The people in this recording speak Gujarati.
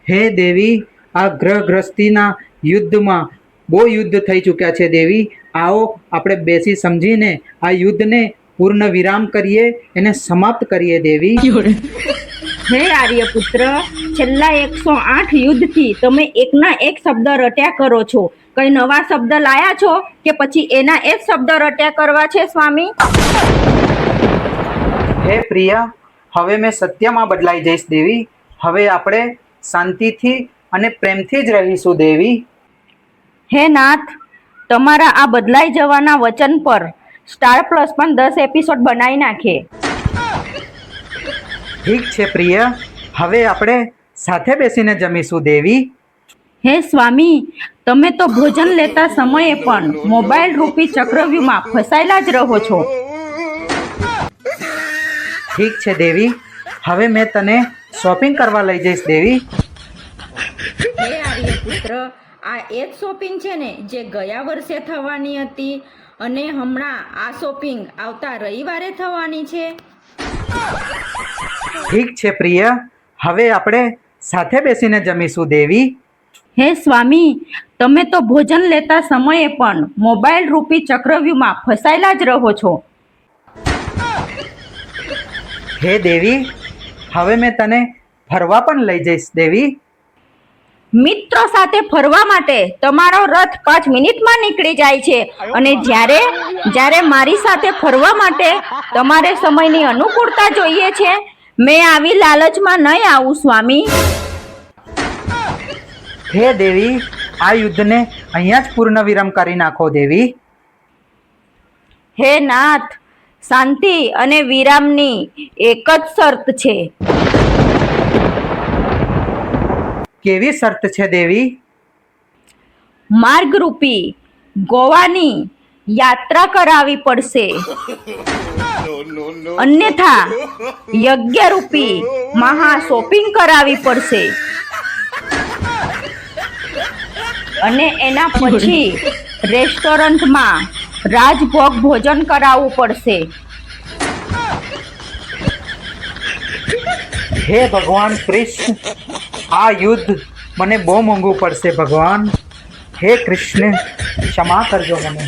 હે દેવી, આ ગ્રહગ્રસ્તીના યુદ્ધમાં બહુ યુદ્ધ થઈ ચૂક્યા છે દેવી. આવો આપણે બેસી સમજીને આ યુદ્ધને પૂર્ણ વિરામ કરીએ, એને સમાપ્ત કરીએ દેવી. હે આર્યપુત્ર, છેલ્લા 108 યુદ્ધથી તમે એકના એક શબ્દ રટ્યા કરો છો. કઈ નવા શબ્દ લાયા છો કે પછી એના એક શબ્દ રટ્યા કરવા છે સ્વામી? હે પ્રિયા, હવે મેં સત્યમાં બદલાઈ જઈશ દેવી. હવે આપણે શાંતિથી અને પ્રેમથી જ રહીશું દેવી. હે નાથ, તમારા આ બદલાઈ જવાના વચન પર સ્ટાર પ્લસ પણ 10 એપિસોડ બનાવી નાખે. ઠીક છે પ્રિય, હવે આપણે સાથે બેસીને જમીશું દેવી. હે સ્વામી, તમે તો ભોજન લેતા સમયે પણ મોબાઈલ રૂપી ચક્રવ્યૂહમાં ફસાયેલા જ રહો છો. ઠીક છે દેવી, હવે મેં તને શોપિંગ કરવા લઈ જઈશ દેવી. હે આર્યપુત્ર, આ એક શોપિંગ છે ને જે ગયા વર્ષે થવાની હતી અને હમણાં આ શોપિંગ આવતા રવિવારે થવાની છે. ઠીક છે પ્રિય, હવે આપણે સાથે બેસીને જમીશું દેવી. હે સ્વામી, તમે તો ભોજન લેતા સમયે પણ મોબાઈલ રૂપી ચક્રવ્યૂહમાં ફસાયેલા જ રહો છો. હે દેવી, હવે મેં તને ફરવા પણ લઈ જઈશ દેવી. મિત્રો સાથે ફરવા માટે તમારો રથ 5 મિનિટમાં નીકળી જાય છે અને જ્યારે મારી સાથે ફરવા માટે તમારે સમયની અનુકૂળતા જોઈએ છે, મેં આવી લાલચમાં નહીં આવું સ્વામી. હે દેવી, આ યુદ્ધને અહીંયા જ પૂર્ણ વિરામ કરી નાખો દેવી. હે નાથ, શાંતિ અને વિરામની એક જ શરત છે. કેવી શરત છે દેવી? માર્ગરૂપી ગોવાની યાત્રા કરાવી પડશે, અન્યથા યજ્ઞરૂપી મહા શોપિંગ કરાવી પડશે અને એના પછી રેસ્ટોરન્ટમાં રાજભોગ ભોજન કરાવવું પડશે. હે ભગવાન કૃષ્ણ, આ યુદ્ધ મને બહુ મોંઘું પડશે ભગવાન. હે કૃષ્ણ, ક્ષમા કરજો મને.